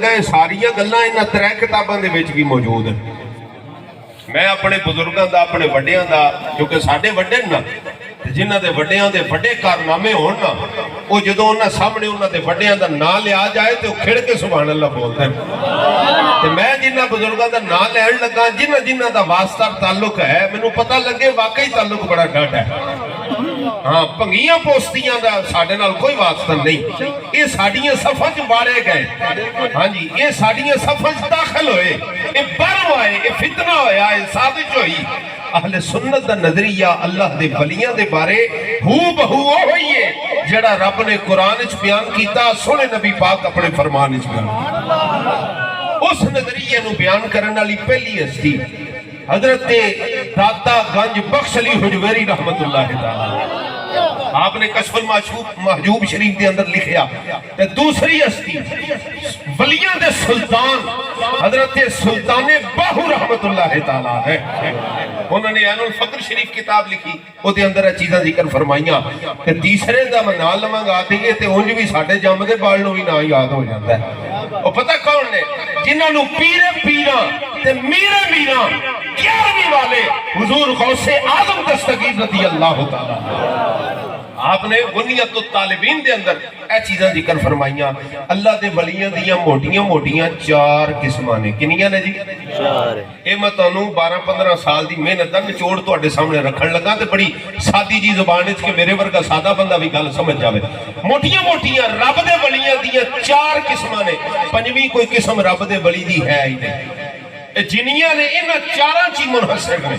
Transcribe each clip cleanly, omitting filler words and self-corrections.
गए सारिया गल्लां इन्हां 3 किताबां दे विच भी मौजूद है। मैं अपने बुजुर्गों का अपने वड्डियां का क्योंकि साडे वड्डे ना जिन्हां दे वड्डियां दे वड्डे कारनामे होण ना वो जदों उन्हां सामने उन्हां दे वड्डियां दा नां लिया जाए तो खिड़ के सुभान अल्लाह बोलदे हैं। ते मैं जिन्हां बुजुर्गों का नां लैण लगा जिन्हां जिन्हां दा वास्ता ताल्लुक है मैनूं पता लगे वाकई ताल्लुक बड़ा डट है। हाँ भंगियां पोस्तियां दा साडे नाल कोई वास्ता नहीं, ये साडियां सफां च वारे गए। हाँ जी ये साडियां सफां च दाखिल होए, ये बरम आए, ये फितना होया, ये साजिश होई। अहले सुन्नत दा नजरिया अल्लाह दे वलियां दे बारे हू बहू होई है जेड़ा रब ने कुरान च बयान कीता, सोने नबी पाक अपने फरमान च बयान। उस नजरिए नूं बयान करने वाली पहली हस्ती हजरत दाता गंज बख्श अली हुजवेरी रहमतुल्लाह तआला, आपने कशफुल महजूब शरीफ के अंदर लिखिया। ते दूसरी हस्ती वलियां दे सुल्तान हजरत सुल्ताने बाहू रहमतुल्लाह तआला है। उन्होंने ऐनुल फक्र शरीफ किताब लिखी, उसके अंदर चीज़ां जिक्र फरमाइयां। ते तीसरे दा मैं नाम लवांगा आती ते उंज भी साडे जमदे बाल नूं भी ना याद हो जाता है। वो पता कौन ने जिन्हां नूं पीरे पीरा ते मीरे मीरा 11वीं वाले हुजूर गौसे आजम दस्तगीर रज़ी अल्लाह तआला आपने बुनियत तालिबीन दे अंदर ए चीज़ां जिक्र फरमाइयां। अल्लाह दे वलियां दियां मोटियां मोटियां 4 किस्मां ने। किन्नियां ने जी? 4। ये मैं तुहानूं 12-15 साल की मेहनत दा निचोड़ तुहाडे सामने रखण लगा ते बड़ी सादी जी जुबान च कि मेरे वर्गा सादा बंदा भी गल समझ जावे। मोटियां मोटियां रब दे वलियां दियां 4 किस्मां ने, 5वीं कोई किस्म रब दे वली दी है ही नहीं। जिन्नियां ने इन्हां 4 च मुनहसर ने,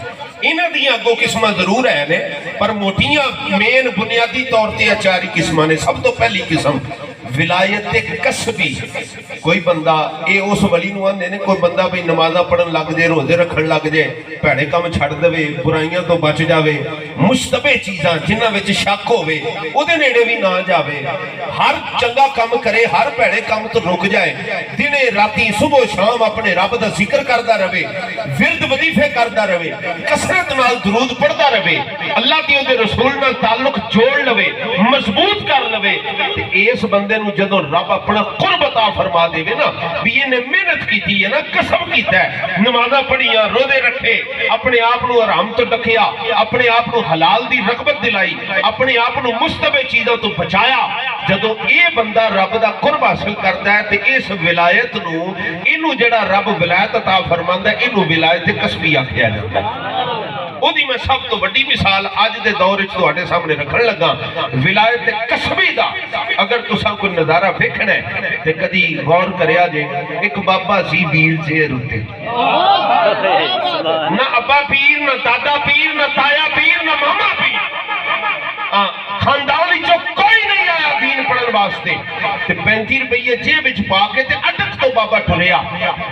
इन्हां दी अगो किस्मां जरूर है ने पर मोटियां मेन बुनियादी तौर पर 4 किस्मां ने। सब तो पहली किस्म विलायत कसबी। कोई बंदा ये उस वली नूं आंदे ने कोई बंदा भी नमाज़ां पढ़न लग जाए, रोजे रखन लग जाए, भैड़े काम छड़ देवे, बुराइयां तो बच जावे, मुश्तबे चीज़ां जिन्हां विच शक होवे उहदे नेड़े भी ना जावे, हर चंगा काम करे, हर भैड़े काम तो रुक जाए, दिने राती सुबह शाम अपने रब दा जिक्र करदा रहे, विरद वजीफे करदा रहे, कसरत नाल दुरूद पढ़दा रहे, अल्लाह ते उहदे रसूल नाल ताल्लुक जोड़ लवे, मजबूत कर लवे। इस बंदे जदों रब अपना कुर्ब अता फरमा देवे ना भी इन्हें मेहनत की है ना, कसम कीता है, नमाज़ां पढ़ियां, रोजे रखे, अपने आप को हराम तो डकिया, अपने आप को हलाल दी रगबत दिलाई, अपने आप को मुस्तबे चीज़ों तो बचाया। जदों ये बंदा रब दा कुर्ब हासिल करता है तो इस विलायत नूं इनू जेड़ा रब विलायत अता फरमांदा है इनू विलायत कसबी आखिया जाता है। ओदी मैं सब तो बड़ी मिसाल अज दे दौर च तुहाडे सामने रखण लगा विलायत कसबी दा। अगर तुसां कोई नज़ारा वेखना है ते कदी गौर करिया जे, एक बाबा सी व्हील चेयर उत्ते, ना अब्बा पीर, ना दादा पीर, ना ताया पीर, ना मामा पीर, खानदान विचों कोई नहीं आया दीन पढ़न वास्ते। ते 35 रुपये जेब विच पा के ते अटक तो बाबा टुरिया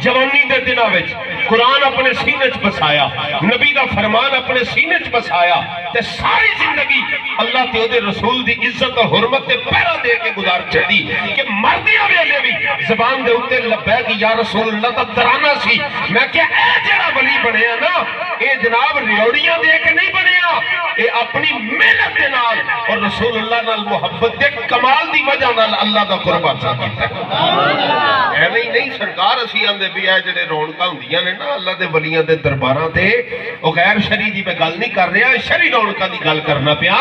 जवानी दे दिनां विच कुरान अपने सीने च बसाया, नबी दा फरमान अपने सीने च बसाया ते सारी जिंदगी अल्लाह ते ओदे रसूल दी इज्जत और हुर्मत ते पहरा दे के गुजार छड़ी कि मरदियां वेले भी ज़बान दे उत्ते लब्बैक या रसूल अल्लाह दा तराना सी। मैं क्या ए जेड़ा वली बनया ना ए जनाब रियोड़ियां दे के नहीं बनया, ए अपनी मेहनत दे नाल और रसूल अल्लाह नाल मुहब्बत दे कमाल दी वजह नाल अल्लाह दा कुर्ब हासिल कीता। एवें ही नहीं सरकार असीं आंदे भी आ जेड़े रौनकां हुंदियां ने ना अल्लाह दे वलियां दे दरबारां ते, ओ गैर शरी दी मैं गल नहीं कर रहा, शरी रौनकां दी गल करना पिया।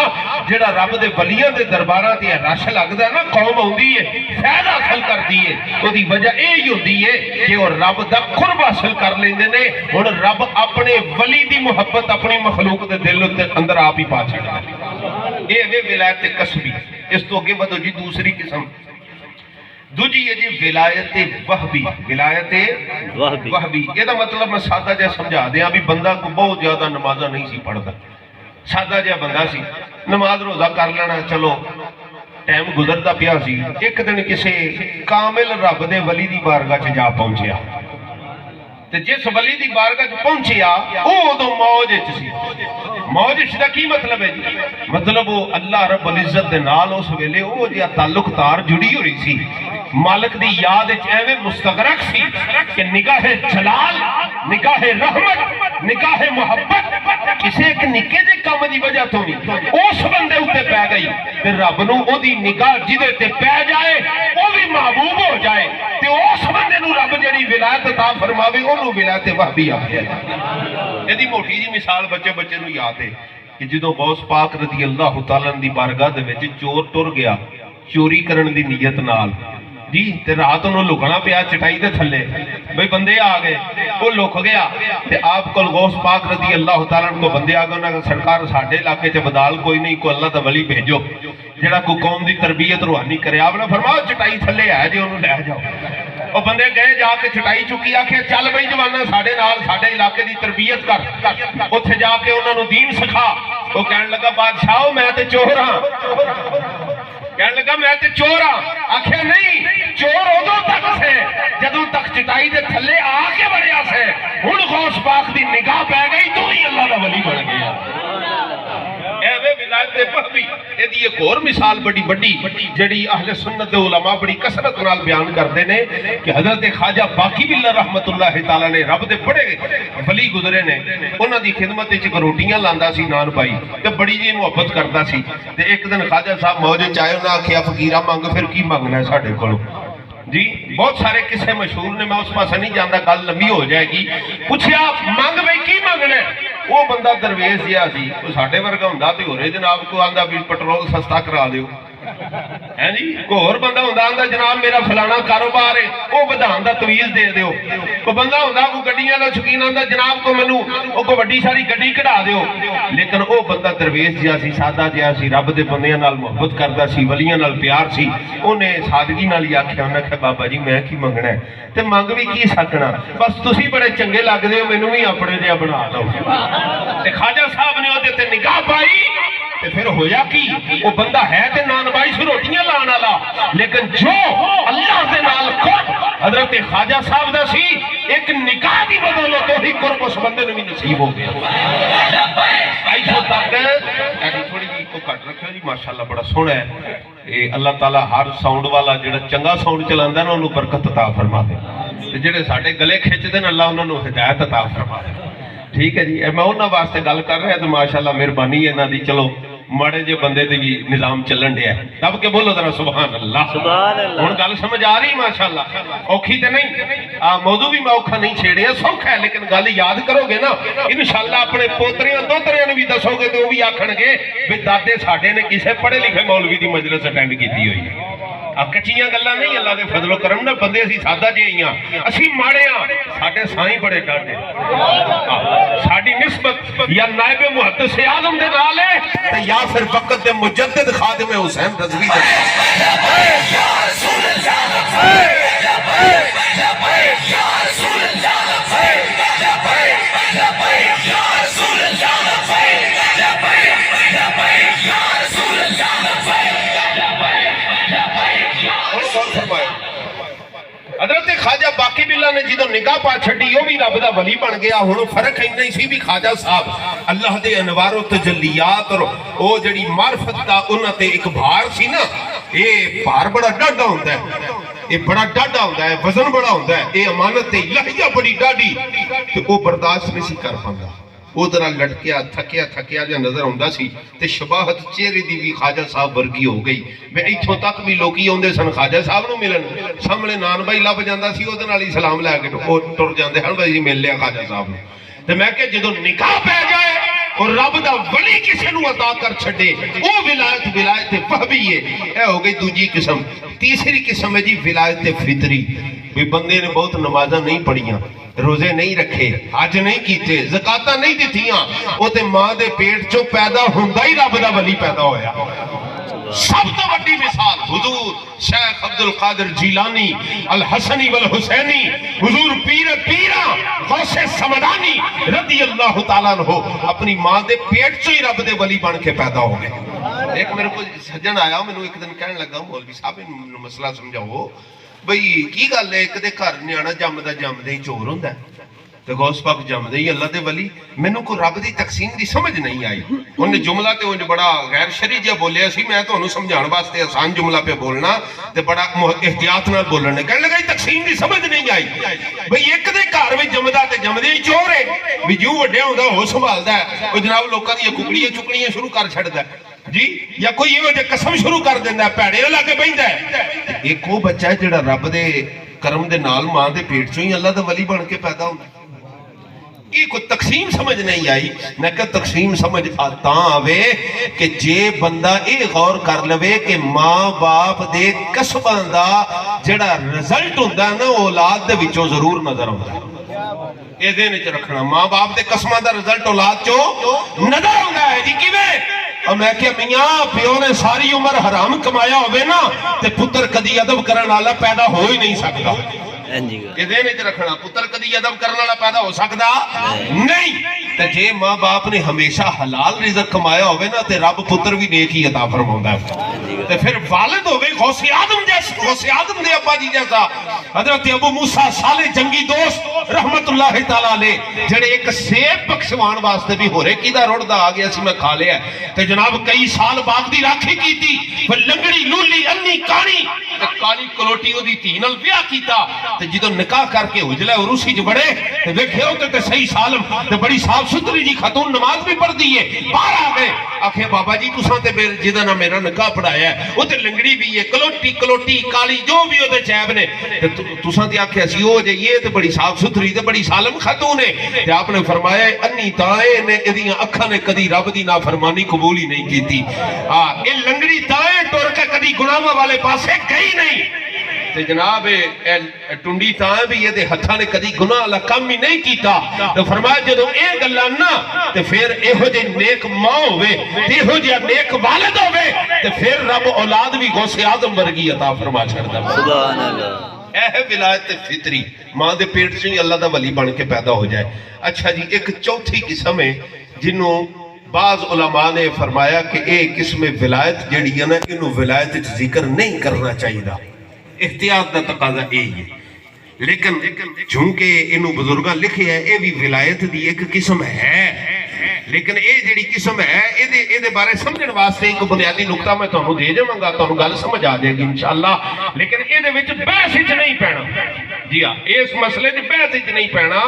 जेड़ा रब दे वलियां दे दरबारां ते रश लगदा ना, कौम आउंदी है, फैज़ हासिल करदी है, ओदी वजह एह ही हुंदी है कि ओ रब दा कुर्ब हासिल कर लैंदे ने। हुण रब अपने वली दी मुहब्बत अपनी मखलूक दे दिल उत्ते अंदर आप ही पा छड्डदा है। ये वे विलायत कसबी। इस तो अगे वधो जी दूसरी किस्म दूजी है जी विलायत वहबी। विलायत वहबी ਇਹਦਾ मतलब मैं सादा जिहा समझा दिया भी बंदा को बहुत ज्यादा नमाज़ां नहीं सी पढ़दा, सादा जिहा बंदा सी, नमाज रोजा कर लेना, चलो टाइम गुजरदा पिया सी। एक दिन किसी कामिल रब दे वली दी बारगाह च जा पहुंचिया ते जिस वली दी बारगाह च पहुंचिया वो उदों मौज च सी। मौज च की मतलब है जी? मतलब वो अल्लाह रब्बुल इज्जत दे नाल उस वेले वो जिहा ताल्लुक तार जुड़ी हुई सी, मालिक दी याद एवं मुस्तगरक सी कि निगाहे जलाल, निगाहे रहमत, निगाहे मोहब्बत किसी एक निके दे काम दी वजह तो भी उस बंदे उत्ते पै गई ते रब नूं ओदी निगाह जिदे ते पै जाए वो भी महबूब हो जाए ते उस बंदे विलायत अता फरमावे ओनू विलायत वहबी आखे। इहदी मोटी जी मिसाल बच्चे बच्चे नूं याद है कि जदों गौस पाक रज़ी अल्लाह तआला दी बारगाह दे विच चोर टुर गया चोरी करन दी नीयत नाल जी, ते रात नूं लुकना पिया चटाई दे थल्ले, बई बंदे आ गए, वो लुक गया ते आप कोल गौस पाक रज़ी अल्लाह तआला को बंदे आ गए। उन्होंने सरकार साडे इलाके च बदाल कोई नहीं, कोई अल्लाह दा वली भेजो जेड़ा कोई कौम दी तरबियत रूहानी करे। आपने फरमाया चटाई थल्ले है जे ओनू लै जाओ। वो बंदे गए जाके चटाई चुकी, आखे चल बई जवाना साडे नाल साडे इलाके दी तरबियत कर, उत्थे जाके उन्होंने दीन सिखा। वो कहन लगा बादशाह मैं ते चोर हां, कहने लगा मैं ते चोर हाँ। आखिया नहीं, चोर उदों तक से जदों तक चटाई दे थल्ले आके बढ़िया से, हुण गौस पाक दी निगाह पै गई तू ही अल्लाह दा वली बन गया। एवे विलायत दे वहबी। इहदी एक होर मिसाल बड़ी बड़ी जिहड़ी अहले सुन्नत दे उलमा बड़ी कसरत नाल बयान करदे ने कि हजरत ख्वाजा बाकी बिल्ला रहमतुल्लाह तआला ने रब दे बड़े वली गुजरे ने, उन्हां दी खिदमत विच रोटियां लांदा सी नान भाई ते बड़ी जी मुहब्बत करदा सी। ते एक दिन ख्वाजा साहब मौज च आए, उन्हां आखिया फकीरा मंग, फिर की मंगना है साडे कोलों जी। बहुत सारे किस्से मशहूर ने, मैं उस पास नहीं जाता, गल लंबी हो जाएगी। पूछया मंग बई की मंगना है? वो बंदा दरवेश जिहा सी, वो साडे वर्गा हुंदा ते होरे जनाब को आंदा भी पेट्रोल सस्ता करा दिओ है जी। कोई होर बंदा हुंदा आंदा जनाब मेरा फलाना कारोबार है, वो वधाण दा तवीज़ दे दिओ। कोई बंदा हुंदा कोई गड्डियां दा शौकीन आंदा जनाब को मैनू कोई वड्डी सारी गड्डी कढ़ा दिओ। लेकिन वो बंदा दरवेश जिहा सी, सादा जिहा सी, रब दे बंदियां नाल मुहब्बत करदा सी, वलियां नाल प्यार सी। उन्हें सादगी नाल ही आख्या, उन्हें आख्या बाबा जी मैं की मंगना है ते मंग भी की सकना, बस तुसी बड़े चंगे लगदे हो, मैनू भी अपने जिहा बना दो। ते ख्वाजा साहब ने उहदे ते निगाह पाई ते फिर होया की, वो बंदा है ते नान बाईस रोटियां लाने वाला, लेकिन जो अल्लाह दे नाल हजरत ख्वाजा साहब दा सी, एक निकाह की बदौलत वही कुर्ब उस बंदे ने भी नसीब हो गया। इथों तक थोड़ी जी को कट रखियो जी, माशाअल्लाह बड़ा सोहना है। ये अल्लाह ताला हर साउंड वाला जिहड़ा चंगा साउंड चलांदा ना उन्होंने बरकत अता फरमा दे, ते जिहड़े साडे गले खिंचदे ने अल्लाह उन्होंने हिदायत अता फरमा दे। ठीक है जी, मैं उन्होंने वास्ते गल कर रहा तो माशाअल्लाह मेहरबानी है इन्हां दी। चलो माड़े जे बंदे दे भी निजाम चलन दिया, दब के बोलो जरा सुभान अल्लाह। हुण गल समझ आ रही माशाअल्लाह? औखी ते नहीं, मौजू भी मैं औखा नहीं छेड़िया, सौखा है, लेकिन गल याद करोगे ना इंशाअल्लाह अपने पोतरियां दोतरियां ने भी दसोगे तो वो भी आखणगे भी दादे साडे ने किसी पढ़े लिखे मौलवी की मजलिस अटेंड की हुई है। कच्चियां गल्लां नहीं, अल्लाह दे फजलो करम ना बंदे असीं सादा जे ही हां, असीं माड़े हां, साडे साईं बड़े डाढे। साडी निस्बत या नायब मुहद्दिस आज़म दे नाल है ते या फिर वक्त दे मुजद्दिद खादिम हुसैन रज़वी दे। या रसूल अल्लाह या रसूल अल्लाह या रसूल अल्लाह। हजरत ख्वाजा बाकी बिल्ला ने जो निगाह पा छड़ी वो भी रब दा वली बन गया। हुण फर्क इन्ना ही सी भी ख्वाजा साहब अल्लाह दे अनवार और तजल्लियात और वो जड़ी मार्फत दा उन्हां ते एक भार सी ना, ये भार बड़ा डाढा हुंदा है, ये बड़ा डाढा हुंदा है, वजन बड़ा हुंदा है, ये अमानत ते इलाहिया बड़ी डाढी ते वो बर्दाश्त नहीं सी कर पांदा। वो जरा लटकिया थकिया थकिया जो नजर आउंदा सी ते शबाहत चेहरे दी भी ख्वाजा साहब वर्गी हो गई। मैं इत्थों तक भी लोकी आउंदे सन ख्वाजा साहब नूं मिलन, सामने नान भाई लभ जांदा सी, ओहदे नाल ही सलाम लै के ਉਹ टुर जांदे हन भाई जी मिल लिया ख्वाजा साहब नूं। ते मैं कि जदों निकाह पै जाए और रब दा वली किसे नूं अता कर छड्डे वो विलायत विलायत वहबी है। यह हो गई दूजी किस्म। तीसरी किस्म है जी विलायत फितरी। भी बंदे ने बहुत नमाज़ां नहीं पढ़ियां, रोजे नहीं रखे, हज नहीं कीते, ज़कातां नहीं दित्तियां, वो ते मां दे पेट चों पैदा हुंदा ही रब दा वली पैदा होया। सब तो बड़ी मिसाल हुजूर शेख अब्दुल कादिर जीलानी अल हसनी वल हुसैनी, हुजूर पीर पीरा गौसे समदानी रज़ी अल्लाह तआला अन्हु अपनी मां दे पेट चों ही रब दे वली बन के पैदा हो गए। एक मेरे को सज्जन आया, मैनू एक दिन कहने लगा मौलवी साहब इन्हू मसला समझाओ बई की गल है, एक दे घर न्याणा जमदा जमदे ही चोर हुंदा ते गौस पाक जमदे ही अल्लाह दे वली। मैनू कोई रब दी तकसीम दी समझ नहीं आई। उन्हें जुमला ते उन्हें बड़ा गैर शरी जिहा बोलिया सी, मैं तुहानू समझाउण वास्ते आसान जुमला पे बोलना ते बड़ा एहतियात नाल बोलना। कहने लगा तकसीम दी समझ नहीं आई बई एक दे घर विच जमदा ते जमदे ही चोर है, भी जू वड्डा हुंदा हो संभालदा है, ओ जनाब लोकां दी कुकड़ियां चुकड़ियां शुरू कर छड्डदा जी, या कोई इहो जिहा कसम शुरू कर दिंदा भैड़े लागे बहिंदा है। एक वो बच्चा है जिहड़ा रब दे کرم دے نال ماں دے پیٹ چوں ہی اللہ دا ولی بن کے پیدا ہوندا یہ کوئی تقسیم سمجھ نہیں آئی میں کہ تقسیم سمجھ آتا آوے کہ جے بندہ اے غور کر لوے کہ ماں باپ دے قسماں دا جڑا رزلٹ ہوندا نا اولاد دے وچوں ضرور نظر آوندا ہے یہ دین وچ رکھنا ماں باپ دے قسماں دا رزلٹ اولاد چوں نظر آوندا ہے جی کیویں اور میں کہ میاں پیو نے ساری عمر حرام کمایا ہوئے نا تے پتر کدی ادب کرن والا پیدا ہو ہی نہیں سکتا یہ دین وچ رکھنا پتر کدی ادب کرن والا پیدا ہو سکتا نہیں تے جے ماں باپ نے ہمیشہ حلال رزق کمایا ہوئے نا تے رب پتر بھی نیک ہی عطا فرماوندا ہے تے پھر والد ہوئے غوث اعظم دے ابا جی جیسا حضرت ابو موسیٰ صالح جنگی دوست رحمت اللہ تعالیٰ علیہ جڑے ایک سیب بخشوان واسطے بھی ہو رہے کیدا روڑدا آ گیا سی میں کھا لیا تے جناب کئی سال باغ دی راکھی کیتی پھر لنگڑی لولی انی کانی تے کالی کلوٹی دی دھی نال بیاہ کیتا تے جدوں نکاح کر کے اجلا عروسی جو بڑے تے ویکھیو تے صحیح سالم تے بڑی صاف ستھری جی خاتون نماز بھی پڑھ دی ہے باہر آ گئے آکھے بابا جی تساں تے جدا نہ میرا نکاح پڑھایا ہے او تے لنگڑی بھی ہے کلوٹی کالی جو بھی او تے چیب نے تے تساں تے آکھیا سی او جے یہ تے بڑی صاف ستھری تے بڑی سالم خاتون ہے تے آپ نے فرمایا انی تائے نے ادیاں اکھاں نے کدی رب دی نافرمانی قبول ہی نہیں کیتی اے لنگڑی تائے ٹر کے کدی گناہاں والے پاسے گئی نہیں تے جناب ٹنڈی تائیں بھی یہ دے ہتھاں نے کدی گناہ والا کام ہی نہیں کیتا تو فرمایا جدوں اے گلاں نا تے پھر ایہو جے نیک ماں ہوے تے ایہو جے نیک والد ہوے تے پھر رب اولاد بھی غوث اعظم ورگی عطا فرما چھڑدا سبحان اللہ اے ولایت فطری ماں دے پیٹ سے اللہ دا ولی بن کے پیدا ہو جائے اچھا جی ایک چوتھی قسم ہے جنوں بعض علماء نے فرمایا کہ ایک قسم ولایت جڑی ہے نا انہوں ولایت ذکر نہیں کرنا چاہیے احتیاط دا تقاضا اے ہے لیکن چونکہ انہوں بزرگاں لکھے ہیں اے بھی ولایت دی ایک قسم ہے لیکن اے جڑی قسم ہے اے دے بارے سمجھن واسطے ایک بنیادی نقطہ میں تانوں دے جاواں گا تانوں گل سمجھ آ جائے گی انشاءاللہ لیکن اے دے وچ بحث وچ نہیں پینا جی ہاں اس مسئلے دی بحث وچ نہیں پینا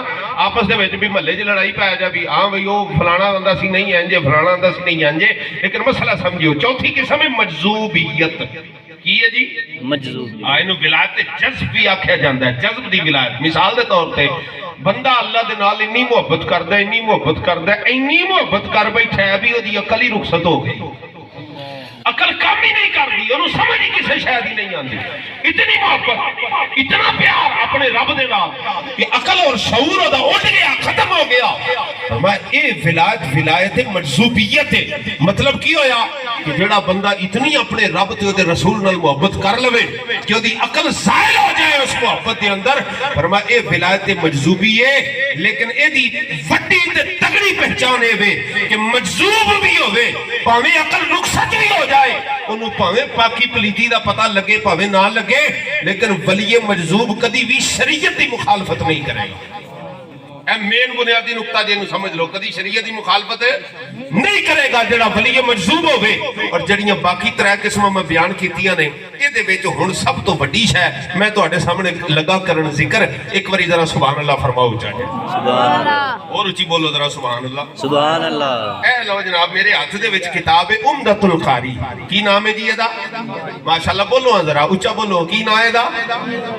آپس دے وچ بھی محلے وچ لڑائی پے جا بھی ہاں بھئی او فلانا بندہ سی نہیں انجے فلانا بندہ سی نہیں انجے لیکن مسئلہ سمجھو چوتھی قسم ہے مجذوبیت کی ہے جی مجذوب اینو ولایت جذب بھی آکھیا جاندا ہے جذب دی ولایت مثال دے طور تے بندہ اللہ دے نال انی محبت کردا ہے انی محبت کر بیٹھا ہے بھی او دی عقل ہی رخصت ہو گئی عقل کام ہی نہیں کر دی انہوں سمجھ ہی کسے شاید ہی نہیں آندی اتنی محبت اتنا پیار اپنے رب دے نال کہ عقل اور شعور دا اٹھ گیا ختم ہو گیا فرمایا اے ولایت مجذوبیت ہے مطلب کی ہویا کہ جڑا بندہ اتنی اپنے رب تے دے رسول نال محبت کر لوے کہ دی عقل زائل ہو جائے اس محبت دے اندر فرمایا اے ولایت مجذوبی ہے لیکن اے دی وڈی تے تگڑی پہچان ہے کہ مجذوب بھی ہوے پاویں عقل رخصت بھی ہو جائے انہوں پاویں پاکی پلیتی دا پتہ لگے پاویں نہ لگے لیکن ولی مجذوب کدی بھی شریعت دی مخالفت نہیں کرے گا اے مین بنیادی نقطہ جنوں سمجھ لو کدی شریعت دی مخالفت نہیں کرے گا جڑا ولی مجذوب ہوے اور جڑیاں باقی ترے قسماں میں بیان کیتیاں نے اے دے وچ ہن سب تو وڈی شے میں تواڈے سامنے لگا کرن ذکر ایک واری ذرا سبحان اللہ فرماؤ چاہے سبحان اللہ اور اونچی بولو ذرا سبحان اللہ اے لو جناب میرے ہاتھ دے وچ کتاب ہے عمدۃ القاری کی نام ہے جی ادا ماشاءاللہ بولو ذرا اونچا بولو کی نام ہے دا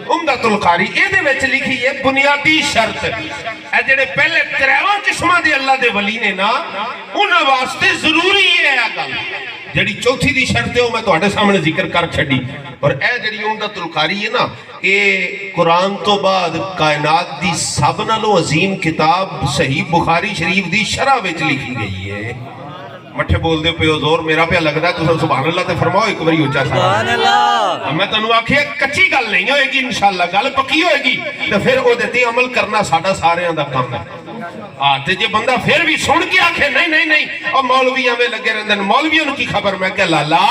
عمدۃ القاری اے دے وچ لکھی ہے بنیادی شرط اے جڑے پہلے تریواں قسماں دے اللہ دے ولی نے نا انہاں واسطے ضروری ہے گل جڑی چوتھی دی شرط ہے وہ میں تواڈے سامنے ذکر کر چھڈی اور اے جڑی عمدۃ القاری ہے نا اے قرآن تو بعد کائنات دی سب نالوں عظیم کتاب صحیح بخاری شریف دی شرح وچ لکھی گئی ہے مٹھے بول دے پہ زور میرا پہ لگدا ہے تساں سبحان اللہ تے فرماؤ ایک باری اونچا سبحان اللہ میں تانوں آکھیا کچی گل نہیں ہوئے گی انشاءاللہ گل پکی ہوئے گی تے پھر او دے تے عمل کرنا ساڈا سارے دا کام ہے تے جے بندہ پھر بھی سن کے آکھے نہیں او مولوی ایویں لگے رہندے مولویوں نوں کی خبر میں کہ لالا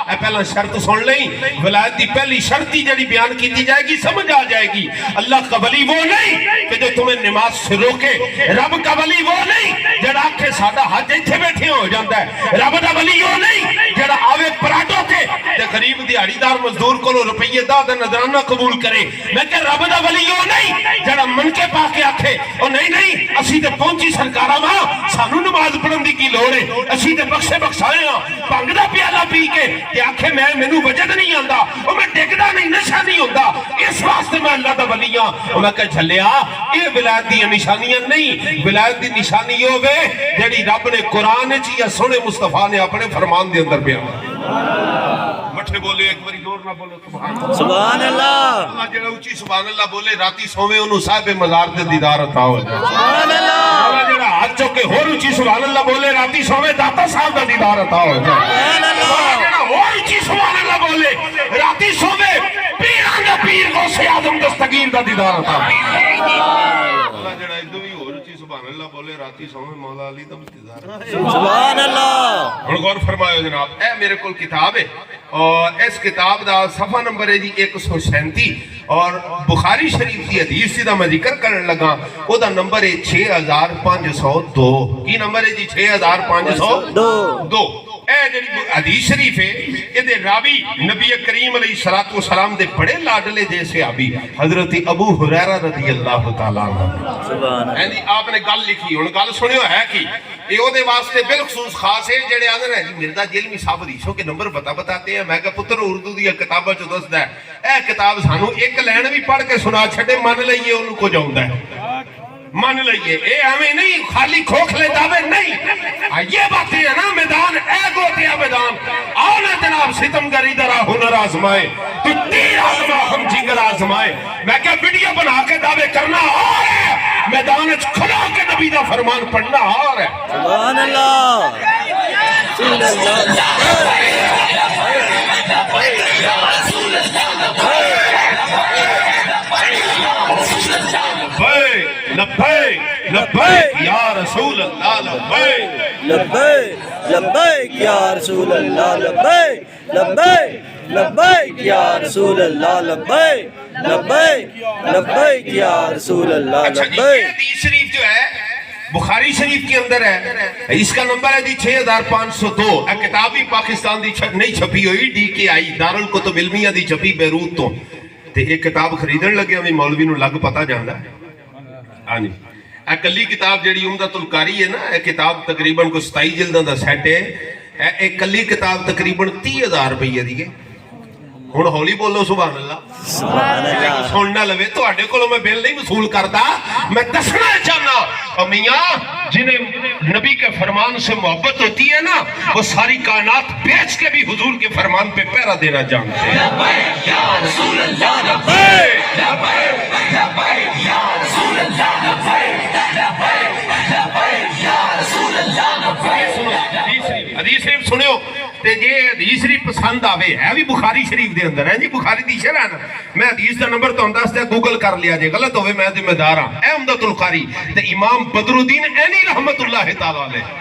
اے پہلا شرط سن لئی ولایت دی پہلی شرط ہی جڑی بیان کیتی جائے گی سمجھ آ جائے گی اللہ کا ولی وہ نہیں کہ جو تمہیں نماز سے روکے رب کا ولی وہ نہیں جڑا آکھے ساڈا حج ایتھے بیٹھے ہو جاندا ہے رب دا ولی وہ نہیں جڑا آوے پراٹو تے غریب دیہڑی دار مزدور کولوں روپیے 10 نذرانہ قبول کرے میں کہ رب دا ولی وہ نہیں جڑا من کے پا کے آکھے او نہیں نہیں اسی تے پہنچی سرکاراں وا سانو نماز پڑھن دی کی لوڑ ہے اسی تے بخشے بخشائے ہاں بھنگ دا پیالہ پی کے تے آکھے مینوں وجد نہیں آندا او میں ڈگدا نہیں نشہ نہیں ہوندا اس واسطے میں اللہ دا ولی ہاں او میں کہ جھلیا اے ولایت دی نشانیاں نہیں ولایت دی نشانی ہوے جڑی رب نے قرآن وچ یا سونے مصطفیٰ نے اپنے فرمان دے اندر بیان مٹھے بولے ایک باری زور نہ بولو سبحان اللہ اللہ جڑا اونچی سبحان اللہ بولے راتی سوویں اونوں صاحب مزار دے دیدار عطا ہو جائے سبحان اللہ اللہ جڑا ہاتھ چوک کے ہور اونچی سبحان اللہ بولے راتی سوویں داتا صاحب دا دیدار عطا ہو جائے سبحان اللہ جڑا ہور اونچی سبحان اللہ بولے راتی سوویں پیراں دا پیر غوث اعظم دستگیر دا دیدار عطا اللہ جڑا ادو بھی ہور اونچی سبحان اللہ بولے راتی سوویں مولا علی دا دیدار سبحان اللہ ہن غور فرمائو جناب اے میرے کول کتاب ہے اور اس کتاب دا صفحہ نمبر ہے جی 137 اور بخاری شریف دی حدیث دا میں ذکر کرن لگا او دا نمبر ہے 6502 کی نمبر ہے جی 6502 اے جڑی حدیث شریف ہے اے دے راوی نبی کریم علیہ الصلوۃ والسلام دے بڑے لاڈلے دے صحابی حضرت ابو ہریرہ رضی اللہ تعالی عنہ سبحان اللہ یعنی آپ نے گل لکھی ہن گل سنیو ہے کہ یہ او دے واسطے بالخصوص خاص ہے جڑے آندے ہیں جی مرزا جیلمی صاحب حدیثوں کے نمبر بتاتے ہیں میں کہ پتر اردو دی کتاباں چ دسدا ہے اے کتاب سانو ایک لین بھی پڑھ کے سنا چھڈے من لئیے اونوں کو جاوندا ہے مان لئیے اے ہمیں نہیں خالی کھوکھلے دعوے نہیں یہ باتیں ہیں نا میدان اے گوتیا میدان آؤ نا جناب ستمگری درا ہنر آزمائے تو تیر آزما ہم جنگر آزمائے میں کیا ویڈیو بنا کے دعوے کرنا اور ہے میدان کھلا کے نبی دا فرمان پڑھنا اور ہے سبحان اللہ رسول لبیک لبیک یا رسول اللہ لبیک لبیک لبیک یا رسول اللہ لبیک لبیک لبیک یا رسول اللہ لبیک لبیک لبیک یا رسول اللہ اچھا جی یہ لبیک حدیث شریف جو ہے بخاری شریف کے اندر ہے اس کا نمبر ہے جی 6502 ایک کتاب بھی پاکستان دی نہیں چھپی ہوئی ڈی کے آئی دارالکتب علمیہ دی چھپی بیروت تو تے ایک کتاب خریدن لگے ہمیں مولوی نو لگ پتا جاندا ہے ہاں جی اے کلی کتاب جڑی عمدۃ القاری ہے نا اے کتاب تقریباً کو 27 جلداں دا سیٹ ہے اے کلی کتاب تقریباً 30,000 روپے دی ہے ہن ہولی بولو سبحان اللہ سبحان اللہ سننا لوے تو اڈے کولوں میں بل نہیں وصول کرتا میں دسنا چاہنا اور میاں جنہیں نبی کے فرمان سے محبت ہوتی ہے نا وہ ساری کائنات بیچ کے بھی حضور کے فرمان پہ پہرا دینا جانتے ہیں لبیک یا رسول اللہ لبیک لبیک لبیک یا رسول اللہ لبیک لبیک لبیک یا رسول اللہ لبیک حدیث شریف سنیو تے جے حدیث شریف پسند آوے ہے بھی بخاری شریف دے اندر ہے جی بخاری دی شرح نا میں حدیث دا نمبر تو انداز تے گوگل کر لیا جے غلط ہوئے میں ذمہ دار ہاں اے عمدۃ القاری تے امام بدر الدین عینی رحمت اللہ تعالی علیہ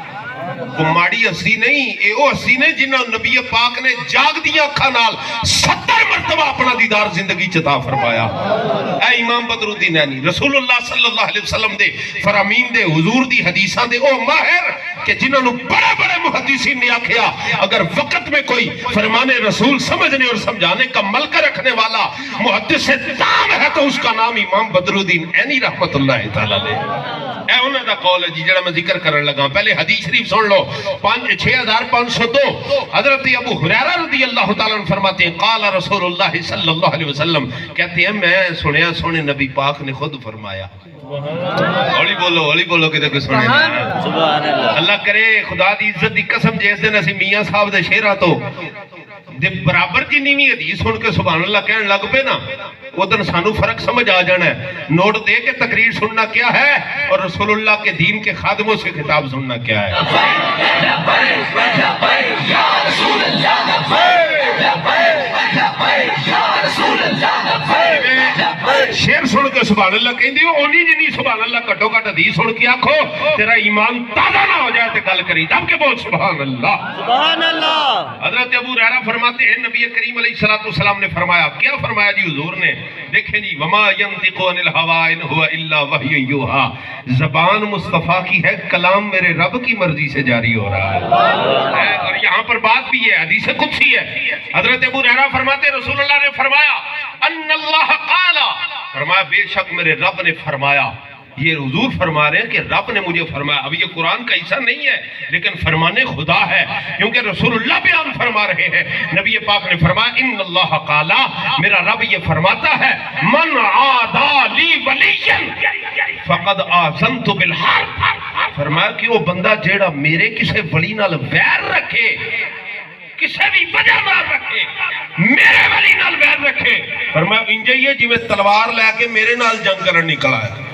وہ ماڑی ہستی نہیں اے او ہستی نہیں جنہاں نبی پاک نے جاگ دیا اکھاں نال 70 مرتبہ اپنا دیدار زندگی چتا فرمایا اے امام بدر الدین عینی رسول اللہ صلی اللہ علیہ وسلم دے فرامین دے حضور دی حدیثاں دے او ماہر کہ جنہوں نے بڑے بڑے محدثین نے آکھیا اگر وقت میں کوئی فرمان رسول سمجھنے اور سمجھانے کا ملکہ رکھنے والا محدث تام ہے تو اس کا نام امام بدر الدین عینی رحمت اللہ تعالی علیہ اے انہاں دا قول ہے جی جڑا میں ذکر کرن لگا پہلے حدیث شریف سن لو 6502 حضرت ابو ہریرہ رضی اللہ تعالیٰ عنہ فرماتے ہیں قال رسول اللہ صلی اللہ علیہ وسلم کہتے ہیں میں سنیا سونے نبی پاک نے خود فرمایا ہولی بولو کہ کوئی سنے سبحان اللہ اللہ کرے خدا دی عزت دی قسم جیس دن اسی میاں صاحب دے شیرہ تو دے برابر کی نیمی حدیث سن کے سبحان اللہ کہنے لگ پہ نا وہ دن سانو فرق سمجھ آ جانا ہے نوٹ دے کے تقریر سننا کیا ہے اور رسول اللہ کے دین کے خادموں سے خطاب سننا کیا ہے شیر سن کے سبحان اللہ کہیں دیو اونی جنی سبحان اللہ کٹو کٹ حدیث سن کے آکھو تیرا ایمان تازہ نہ ہو جائے تے گل کری دب کے بول سبحان اللہ سبحان اللہ حضرت ابو ہریرہ فرماتے ہیں نبی کریم علیہ السلام نے فرمایا کیا فرمایا جی حضور نے دیکھیں جی وما ينطق عن الهوى ان هو الا وحی یوحى زبان مصطفیٰ کی ہے کلام میرے رب کی مرضی سے جاری ہو رہا ہے اور یہاں پر بات بھی ہے حدیث قدسی ہے حضرت ابو ہریرہ فرماتے رسول اللہ نے فرمایا ان اللہ قال فرمایا بے شک میرے رب نے فرمایا. یہ حضور فرما رہے ہیں کہ رب نے مجھے فرمایا. اب یہ قرآن کا حصہ نہیں ہے لیکن فرمانے خدا ہے, کیونکہ رسول اللہ بیان فرما رہے ہیں. نبی پاک نے فرمایا ان اللہ قالا, میرا رب یہ فرماتا ہے, من عادا لی ولیا فقد آذنت بالحرب. فرمایا کہ وہ بندہ جیڑا میرے کسے ولی نال ویر رکھے, کسے بھی وجہ نال رکھے, میرے ولی نال ویر رکھے, فرمایا انجے یہ جی میں تلوار لے کے میرے نال جنگ کرن نکلا ہے.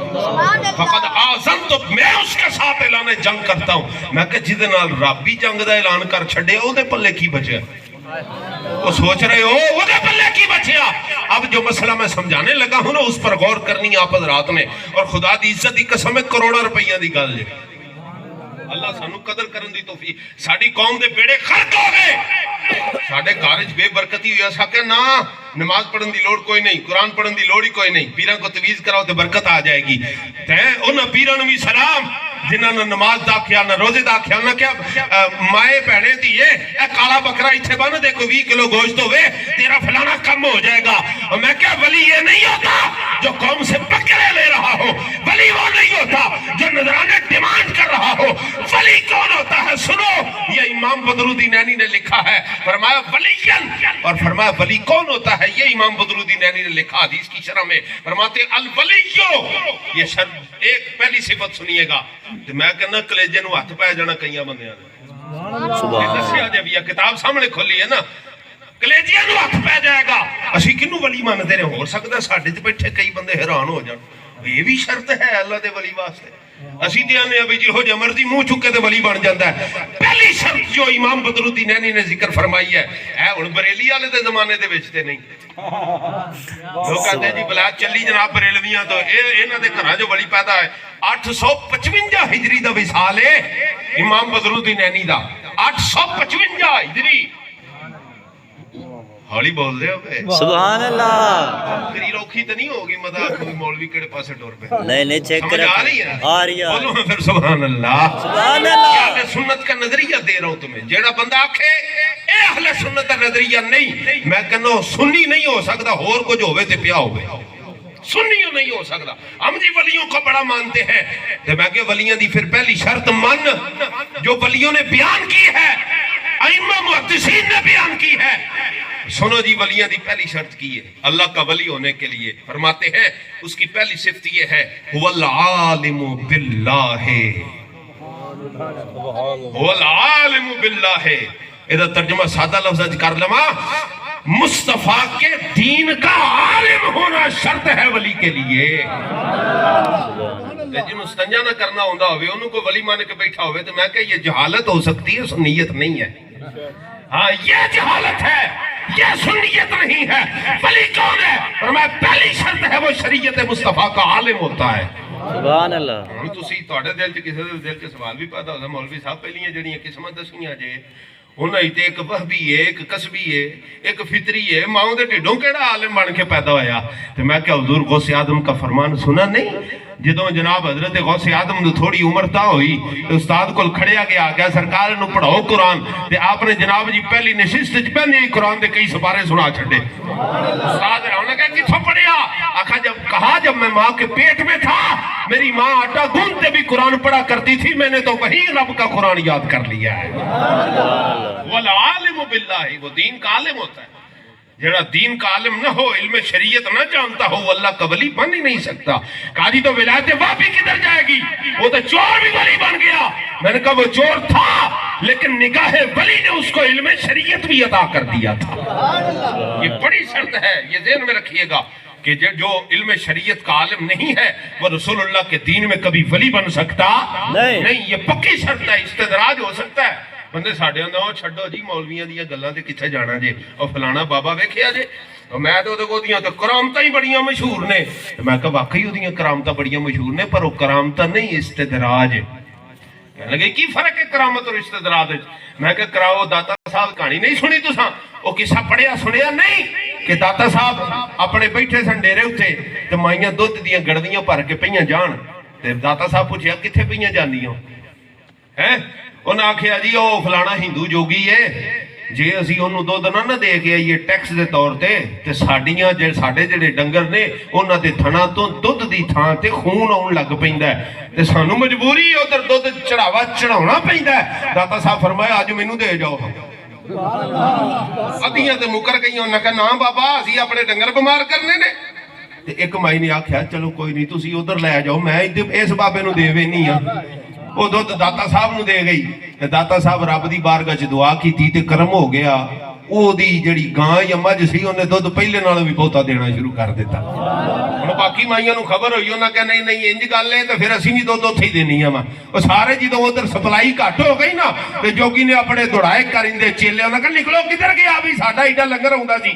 فقد آزم تو میں اس کے ساتھ اعلان جنگ کرتا ہوں. میں کہ جدے نال رب بھی جنگ دا اعلان کر چھڑے او دے پلے کی بچیا, وہ سوچ رہے ہو وہ دے پلے کی بچیا. اب جو مسئلہ میں سمجھانے لگا ہوں نا اس پر غور کرنی ہے آپ حضرات نے, اور خدا دی عزت دی قسم ہے کروڑا روپیہ دی گل ہے. اللہ سانو قدر کرن دی توفیق. ساڈی قوم دے بیڑے خرق ہو گئے, ساڈے گھر وچ بے برکتی ہوئی. اسا کہ نا نماز پڑھن دی لوڑ کوئی نہیں, قرآن پڑھن دی لوڑ ہی کوئی نہیں, پیراں کو تویز کراؤ تے برکت آ جائے گی. تے انہاں پیراں نوں بھی سلام جنہاں نے نماز دا خیال نہ روزے دا خیال نہ کیا مائے بہنے دیئے اے کالا بکرا اتھے بن دے کو 20 کلو گوشت ہوئے تیرا فلانا کم ہو جائے گا. اور میں کیا ولی یہ نہیں ہوتا جو قوم سے بکرے لے رہا ہو, ولی وہ نہیں ہوتا جو نظرانے ڈیمانڈ کر رہا ہو. ولی کون ہوتا ہے سنو, یہ امام بدرالدین عینی نے لکھا ہے. فرمایا ولیین, اور فرمایا ولی کون ہوتا ہے یہ امام بدرالدین عینی نے لکھا حدیث کی شرح میں. فرماتے الولیو, یہ شرط ایک پہلی صفت سنیے گا. میں کہنا کلیجے نو ہاتھ پہ جانا کئیاں بندیاں نے دسیا جب یہ کتاب سامنے کھولی ہے نا, کلیجے نو ہاتھ پہ جائے گا. اسی کنو ولی مانتے رہے, ہو سکتا ساڈے تے بیٹھے کئی بندے حیران ہو جان, یہ بھی شرط ہے اللہ دے ولی واسطے. اسی تے آنے ابھی جی ہو جے مرضی منہ چکے تے ولی بن جاندا ہے. پہلی شرط جو امام بدرالدین عینی نے ذکر فرمائی ہے, اے ہن بریلی والے دے زمانے دے وچ تے نہیں. لوگ کہتے ہیں جی بلاد چلی جناب بریلویاں تو انہاں دے گھراں جو ولی پیدا ہے 855 ہجری دا وصال ہے امام بدرالدین عینی دا. 855 ہجری. ہولی بول دے ہو بے سبحان اللہ. کری روکھی تو نہیں ہوگی مذاق مولوی کڑے پاسے ٹور پہ نہیں چیک سمجھ کریں, آ رہی ہے, آ رہی ہے. بولو میں پھر سبحان اللہ. سبحان اللہ. اہل سنت کا نظریہ دے رہا ہوں تمہیں. جیڑا بندہ آکھے اے اہل سنت کا نظریہ نہیں, میں کہنا سنی نہیں ہو سکتا, اور کچھ ہوئے تے پیا ہوئے, سنیوں نہیں ہو سکتا. ہم جی ولیوں کو بڑا مانتے ہیں, تو میں کہ ولیوں دی پھر پہلی شرط من جو ولیوں نے بیان کی ہے, ائمہ محدثین نے بیان کی ہے. سنو جی ولیوں دی پہلی شرط کی ہے اللہ کا ولی ہونے کے لیے. فرماتے ہیں اس کی پہلی صفت یہ ہے هو العالم باللہ, هو العالم باللہ. ادھا ترجمہ سادہ لفظ کر لما, مصطفیٰ کے دین کا عالم ہونا شرط ہے ولی کے لیے. جنہوں استنجا نہ کرنا ہوندہ ہوئے انہوں کو ولی مانے کے بیٹھا ہوئے, تو میں کہ یہ جہالت ہو سکتی ہے, سنیت نہیں ہے. ہاں یہ جہالت ہے, یہ سنیت نہیں ہے. ولی کون ہے؟ اور میں پہلی شرط ہے وہ شریعت مصطفیٰ کا عالم ہوتا ہے. سبحان اللہ. ہم تسی توڑے دل چ کسی دل چ سوال بھی پیدا ہوتا, مولوی صاحب پہلیاں جڑیاں قسمت دسیاں جے انہاں ہی تے ایک وہبی ہے, ایک قصبی ہے, ایک فطری ہے, ماؤں دے ٹھڈوں کیڑا عالم بن کے پیدا ہویا. تو میں کہ حضور غوث آدم کا فرمان سنا نہیں, جدوں جناب حضرت غوث آدم نے تھوڑی عمر تا ہوئی تو استاد کو کھڑیا گیا سرکار نو پڑھاؤ قرآن, تے آپ نے جناب جی پہلی نشست وچ پہلے قرآن دے کئی سپارے سنا چھڈے. استاد نے کہا کتھوں پڑھیا؟ آخا جب میں ماں کے پیٹ میں تھا میری ماں آٹا گوندتے بھی قرآن پڑھا کرتی تھی, میں نے تو وہی رب کا قرآن یاد کر لیا ہے. والعالم باللہ, وہ دین کا عالم ہوتا ہے. جڑا دین کا عالم نہ ہو, علم شریعت نہ جانتا ہو, وہ اللہ کا ولی بن ہی نہیں سکتا. قاضی تو ولایت واپی کدھر جائے گی, وہ تو چور بھی ولی بن گیا. میں نے کہا وہ چور تھا لیکن نگاہ ولی نے اس کو علم شریعت بھی عطا کر دیا تھا. یہ بڑی شرط ہے, یہ ذہن میں رکھیے گا کہ جو علم شریعت کا عالم نہیں ہے وہ رسول اللہ کے دین میں کبھی ولی بن سکتا نہیں. یہ پکی شرط ہے. استدراج ہو سکتا ہے, بندے ساڑھے ہوندہ ہو چھڑو جی مولویاں دیا گلاں دے کتھے جانا جے, اور فلانا بابا ویکھیا جے, اور میں تو دیکھو دیاں تو کرامتاں ہی بڑیاں مشہور نے. میں کہا واقعی ہو دیاں کرامتاں بڑیاں مشہور نے, پر وہ کرامتاں نہیں استدراج ہے. میں لگے کی فرق ہے کرامت اور استدراج؟ میں کہا کراؤ داتا صاحب کہانی نہیں سنی تو ساں, وہ قصہ پڑھیا سنیا نہیں کہ داتا صاحب اپنے بیٹھے سن ڈیرے ہوتے تو مائیاں دودھ دیاں گڑدیاں بھر کے پئیاں جان. تے داتا صاحب پوچھیا کتھے پئیاں جاندیاں ہیں؟ انہاں آکھیا جی او فلانا ہندو جوگی ہے, ਜੇ ਅਸੀਂ ਉਹਨੂੰ ਦੁੱਧ ਨਾ ਦੇ ਕੇ ਆਈਏ ਟੈਕਸ ਦੇ ਤੌਰ ਤੇ ਸਾਡੀਆਂ ਸਾਡੇ ਜਿਹੜੇ ਡੰਗਰ ਨੇ ਉਹਨਾਂ ਦੇ ਥਣਾ ਤੋਂ ਦੁੱਧ ਦੀ ਥਾਂ ਤੇ ਖੂਨ ਆਉਣ ਲੱਗ ਪੈਂਦਾ ਤੇ ਸਾਨੂੰ ਮਜਬੂਰੀ ਉਧਰ ਦੁੱਧ ਚੜਾਉਣਾ ਪੈਂਦਾ। ਦਾਤਾ ਸਾਹਿਬ ਫਰਮਾਇਆ ਅੱਜ ਮੈਨੂੰ ਦੇ ਜਾਓ। ਅੱਧੀਆਂ ਤੇ ਮੁੱਕਰ ਗਈਆਂ। ਉਹਨਾਂ ਕਹਾ ਨਾ ਬਾਬਾ ਅਸੀਂ ਆਪਣੇ ਡੰਗਰ ਬਿਮਾਰ ਕਰਨੇ ਨੇ। ਤੇ ਇੱਕ ਮਾਈ ਨੇ ਆਖਿਆ ਚਲੋ ਕੋਈ ਨਹੀਂ ਤੁਸੀਂ ਉਧਰ ਲੈ ਜਾਓ, ਮੈਂ ਇਸ ਬਾਬੇ ਨੂੰ ਦੇ ਵੇਨੀ ਆ। ਉਹ ਦੁੱਧ ਦਾਤਾ ਸਾਹਿਬ ਨੂੰ ਦੇ ਗਈ ਤੇ ਦਾਤਾ ਸਾਹਿਬ ਰੱਬ ਦੀ ਬਾਰਗਾਹ 'ਚ ਦੁਆ ਕੀਤੀ ਤੇ ਕਰਮ ਹੋ ਗਿਆ। ਉਹਦੀ ਜਿਹੜੀ ਗਾਂ ਜਾਂ ਮੱਝ ਸੀ ਉਹਨੇ ਦੁੱਧ ਪਹਿਲੇ ਨਾਲੋਂ ਵੀ ਬਹੁਤਾ ਦੇਣਾ ਸ਼ੁਰੂ ਕਰ ਦਿੱਤਾ। ਹੁਣ ਬਾਕੀ ਮਾਈਆਂ ਨੂੰ ਖਬਰ ਹੋਈ, ਉਹਨਾਂ ਕਹਿੰਦੇ ਨਹੀਂ ਨਹੀਂ ਇੰਜ ਗੱਲ ਹੈ ਤੇ ਫਿਰ ਅਸੀਂ ਵੀ ਦੁੱਧ ਉੱਥੇ ਹੀ ਦੇਣੀ ਆ ਵਾ। ਉਹ ਸਾਰੇ ਜਦੋਂ ਉਧਰ ਸਪਲਾਈ ਘੱਟ ਹੋ ਗਈ ਨਾ ਤੇ ਜੋਗੀ ਨੇ ਆਪਣੇ ਦੁੜਾਏ ਕਰਿੰਦੇ ਚੇਲਿਆਂ ਨਾਲ ਕਹਿੰਦੇ ਨਿਕਲੋ ਕਿੱਧਰ ਗਿਆ ਵੀ ਸਾਡਾ ਏਡਾ ਲੰਗਰ ਆਉਂਦਾ ਸੀ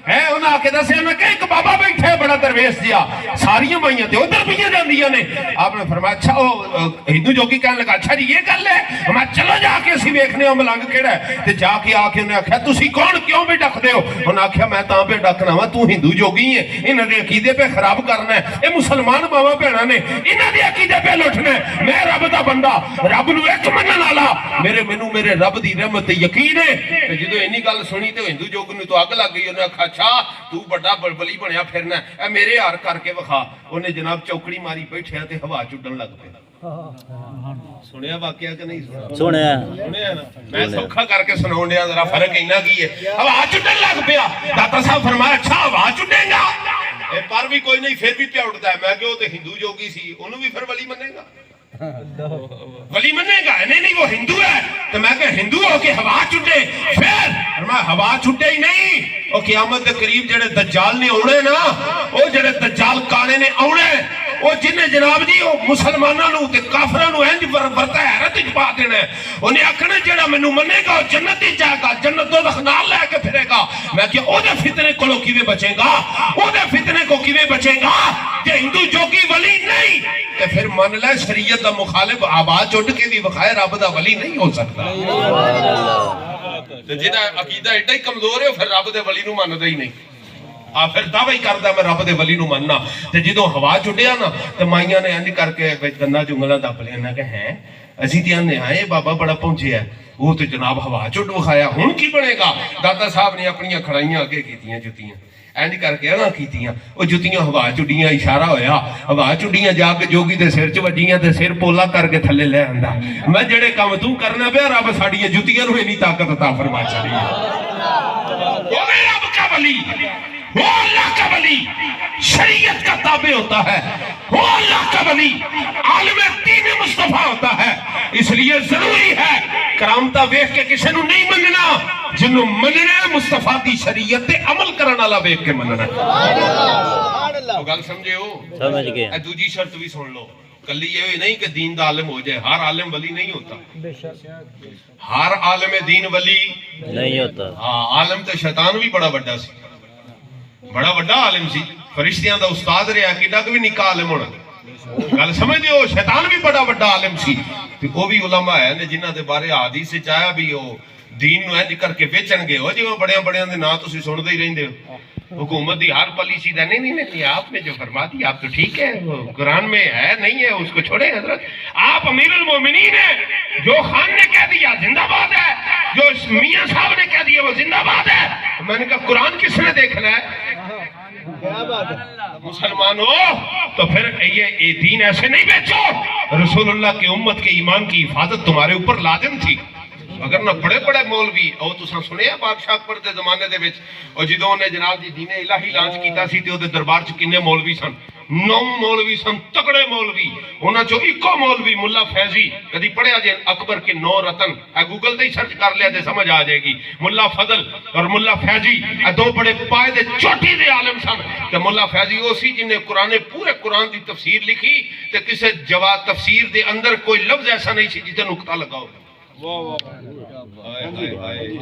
ਹੈ। ਉਹਨਾਂ ਆ ਕੇ ਦੱਸਿਆ ਮੈਂ ਕਿ ਇੱਕ ਬਾਬਾ ਬੈਠਾ ਬੜਾ ਦਰਵੇਸ਼ ਜਿਹਾ, ਸਾਰੀਆਂ ਮਾਈਆਂ ਤੇ ਉਧਰ ਪਈਆਂ ਜਾਂਦੀਆਂ ਨੇ। ਆਪਨੇ ਫਰਮਾਇਆ ਅੱਛਾ ਉਹ ਹਿੰਦੂ ਜੋਗੀ ਕਹਿਣ ਲੱਗਾ ਅੱਛਾ ਜੀ ਇਹ ਗੱਲ ਹੈ। ਮੈਂ ਚਲੋ ਜਾ ਕੇ ਅਸੀਂ ਵੇਖਨੇ ਆ ਮਲੰਗ ਕਿਹੜਾ ਤੇ ਜਾ ਕੇ ਆ ਕੇ ਉਹਨੇ ਆਖਿਆ ਤੁਸੀਂ ਕੌਣ ਕਿਉਂ ਵੀ ਡੱਕਦੇ ਹੋ? ਉਹਨੇ ਆਖਿਆ ਮੈਂ ਤਾਂ ਪੇ ਡੱਕਣਾ ਵਾ ਤੂੰ ਹਿੰਦੂ ਜੋਗੀ ਹੈ, ਇਹਨਾਂ ਦੇ ਅਕੀਦੇ ਪੇ ਖਰਾਬ ਕਰਨਾ ਹੈ। ਇਹ ਮੁਸਲਮਾਨ ਮਾਵਾਂ ਭੈਣਾਂ ਨੇ ਇਹਨਾਂ ਦੇ ਅਕੀਦੇ ਪੇ ਲੁੱਟਣਾ। ਮੈਂ ਰੱਬ ਦਾ ਬੰਦਾ, ਰੱਬ ਨੂੰ ਇੱਕ ਮੰਨਣ ਵਾਲਾ, ਮੈਨੂੰ ਮੇਰੇ ਰੱਬ ਦੀ ਰਹਿਮਤ ਤੇ ਯਕੀਨ ਹੈ। ਤੇ ਜਦੋਂ ਇੰਨੀ ਗੱਲ ਸੁਣੀ ਤੇ ਹਿੰਦੂ ਜੋਗੀ ਨੂੰ ਤਾਂ ਅੱਗ ਲੱਗ ਗਈ। ਉਹਨੇ ਆਖਿਆ ਅੱਛਾ ਤੂੰ ਵੱਡਾ ਬਲਬਲੀ ਬਣਿਆ ਫਿਰਨਾ, ਇਹ ਮੇਰੇ ਹਾਰ ਕਰਕੇ ਵਿਖਾ। ਉਹਨੇ ਜਨਾਬ ਚੌਕੜੀ ਮਾਰੀ ਬੈਠਿਆ ਤੇ ਹਵਾ ਚੁੱਡਣ ਲੱਗ ਪਿਆ। ਸੁਣਿਆ ਵਾਕਿਆ ਕਿ ਨਹੀਂ ਸੁਣਿਆ ਨਾ? ਮੈਂ ਸੌਖਾ ਕਰਕੇ ਸੁਣਾਉਣ ਡਿਆ, ਜ਼ਰਾ ਫਰਕ ਇੰਨਾ ਕੀ ਹੈ। ਹਵਾ ਚੁੱਡਣ ਲੱਗ ਪਿਆ। ਦਾਤਾ ਸਾਹਿਬ ਫਰਮਾਇਆ ਅੱਛਾ ਹਵਾ ਚੁੱਡੇਗਾ ਇਹ ਪਰ ਵੀ ਕੋਈ ਨਹੀਂ ਫਿਰ ਵੀ ਪਿਆ ਉੱਠਦਾ। ਮੈਂ ਕਿਹਾ ਉਹ ਤੇ ਹਿੰਦੂ ਜੋਗੀ ਸੀ, ਉਹਨੂੰ ਵੀ ਫਿਰ ਵਲੀ ਮੰਨੇਗਾ? वली मनेगा नहीं नहीं वो हिंदू है। तो मैं कह हिंदू हो के हवा छुटे फिर मैं हवा छुटे ही नहीं। और क़यामत के करीब जेड़े दज्जाल ने आने ना, वो जेड़े दज्जाल काने ने आने, वो जिन्हें जनाब जी वो मुसलमानों नूं ते काफरां नूं इंज वरता हैरत विच पा देना। उन्हें आखना जेड़ा मैनू मनेगा वो जन्नत ही जाएगा, जन्नत दोज़ख नाल लैके फिरेगा। मैं क्या ओदे फितने कोलों किवें बचेगा? ओदे फितने को किवें बचेगा जे हिंदू जोगी वली नहीं? ते फिर मान ले शरीयत दा मुखालिफ आवाज उठ के भी विखाए रब दा वली नहीं हो सकता। ते जिहदा अकीदा एडा ही कमजोर है फिर रब दे वली नूं मनदा ही नहीं। आ फिर दावा ही करदा मैं रब दे वली नूं मनना। ते जदों हवा चुटिया ना ते माइयां ने इंज करके गन्ना जुंगला दब लिया ना कि हैं असीं ते आने आए बाबा बड़ा पहुंचे है। वो तो जनाब हवा चुट विखाया, हुण की बनेगा? दादा साहब ने अपनी खड़ाइयां अगे कीतियां जुतियां इंज करके ना कीतियां, वो जुतियां हवा चुडियां, इशारा होया हवा चुडियां जाके जोगी दे सिर च वजियां ते सिर पोला करके थल्ले ले आंदा। मैं जेड़े काम तू करना पिया रब साडियां जुतियां नूं इन्नी ताकत अता फरमा छड़ी है। वो रब का वली, वो अल्लाह का वली शरीयत का ताबे होता है, वो अल्लाह का वली आलिम दीन मुस्तफा होता है। इसलिए जरूरी है करामता वेख के किसी नूं नहीं मनना, जिन्हों मनना मुस्तफा दी शरीयत ते अमल करने वाला वेख के मनना। तो गल समझे हो? समझ गए। दूजी शर्त भी सुन लो, कली ये नहीं कि दीन दा आलिम हो जाए। हर आलिम वली नहीं होता, हर आलिम दीन वली नहीं होता। हाँ आलिम तो शैतान भी बड़ा बड़ा सी, बड़ा वड्डा आलिम सी, फरिश्तियां दा उस्ताद रहा, किड्डा भी निक्का आलिम होना। गल समझदे हो? शैतान भी बड़ा वड्डा आलिम सी ते वो भी उलमा है ने जिन्हां दे बारे हदीस च आया भी वो दीन नूं इंज करके बेचणगे। हो जिवें बड़ियां बड़ियां दे नाम तुसीं सुणदे ही रहिंदे हो। हुकूमत की हर पॉलिसी का नहीं नहीं नहीं आपने जो फरमा दिया आप तो ठीक है, वो कुरान में है नहीं है उसको छोड़े हजरत। आप अमीरुल मोमिनीन है, जो खान ने कह दिया जिंदाबाद है, जो मियां साहब ने कह दिया वो जिंदाबाद है। मैंने कहा कुरान किसने देखना है? मुसलमान हो तो फिर ये दीन ऐसे नहीं बेचो। रसूलुल्लाह की उम्मत के ईमान की हिफाजत तुम्हारे ऊपर लाजिम थी। अगर ना बड़े बड़े मौलवी और तुसां सुनिया बादशाह अकबर दे जमाने दे विच और जदों उन्हें जनाब जी दीने इलाही लांच कीता सी ते ओदे दरबार च किन्ने मौलवी सन? 9 मौलवी सन, तगड़े मौलवी। उन्हां चों इको मौलवी मुल्ला फैजी, कदी पढ़िया जे अकबर के 9 रतन, गूगल ते ही सर्च कर लिया ते समझ आ जाएगी। मुल्ला फजल और मुल्ला फैजी दो बड़े पाए दे चोटी दे आलिम सन। ते मुल्ला फैजी उसी जिन्हें कुरान पूरे कुरान दी तफसीर लिखी ते किसे जवाब तफसीर दे अंदर कोई लफ्ज ऐसा नहीं सी जिथे नुक्ता लगा हो।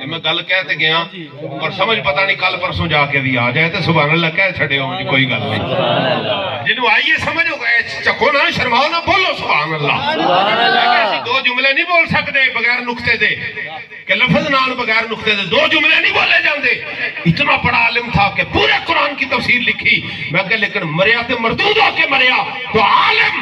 मैं गल कह ते गया और समझ पता नहीं कल परसों जाके भी आ जाए तो सुभान अल्लाह कह छड़े हो, कोई गल नहीं। जिन्हों आइए समझ हो गए, चको ना शर्माओ ना, बोलो सुभान अल्लाह। 2 जुमले नहीं बोल सकते बगैर नुक्ते दे, कि लफ्ज नाल बगैर नुक्ते दे 2 जुमले नहीं बोले जाते। इतना बड़ा आलिम था कि पूरे कुरान की तफसीर लिखी। मैं कह लेकिन मरिया तो मरदूद होके मरिया तो आलिम